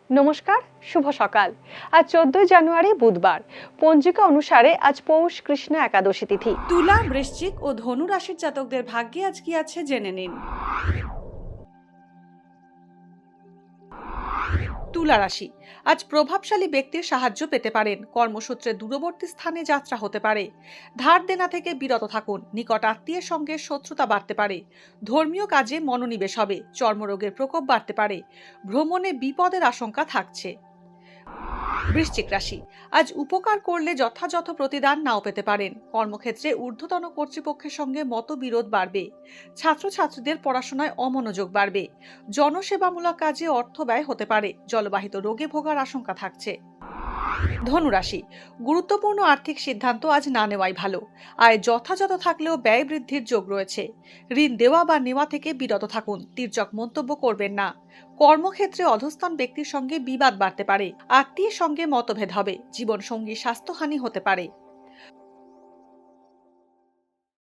নমস্কার, শুভ সকাল। আজ 14 জানুয়ারি বুধবার। পঞ্জিকা অনুসারে আজ পৌষ কৃষ্ণ একাদশী তিথি। তুলা, বৃশ্চিক ও ধনু রাশির জাতকদের ভাগ্যে আজ কি আছে জেনে নিন। তুলা রাশি, আজ প্রভাবশালী ব্যক্তির সাহায্য পেতে পারেন। কর্মসূত্রে দূরবর্তী স্থানে যাত্রা হতে পারে। ধার দেনা থেকে বিরত থাকুন। নিকট আত্মীয়ের সঙ্গে শত্রুতা বাড়তে পারে। ধর্মীয় কাজে মনোনিবেশ হবে। চর্মরোগের প্রকোপ বাড়তে পারে। ভ্রমণে বিপদের আশঙ্কা থাকছে। বৃশ্চিক রাশি, আজ উপকার করলে যথাযথ প্রতিদান নাও পেতে পারেন। কর্মক্ষেত্রে ঊর্ধ্বতন কর্তৃপক্ষের সঙ্গে মতবিরোধ বাড়বে। ছাত্রছাত্রীদের পড়াশোনায় অমনোযোগ বাড়বে। জনসেবামূলক কাজে অর্থ ব্যয় হতে পারে। জলবাহিত রোগে ভোগার আশঙ্কা থাকছে। ধনুরাশি, গুরুত্বপূর্ণ আর্থিক সিদ্ধান্ত আজ না নেওয়াই ভালো। আয় যথাযথ থাকলেও ব্যয় বৃদ্ধির যোগ রয়েছে। ঋণ দেওয়া বা নেওয়া থেকে বিরত থাকুন। তির্যক মন্তব্য করবেন না। কর্মক্ষেত্রে অধস্তন ব্যক্তির সঙ্গে বিবাদ বাড়তে পারে। আত্মীয়ের সঙ্গে মতভেদ হবে। জীবনসঙ্গী স্বাস্থ্যহানি হতে পারে।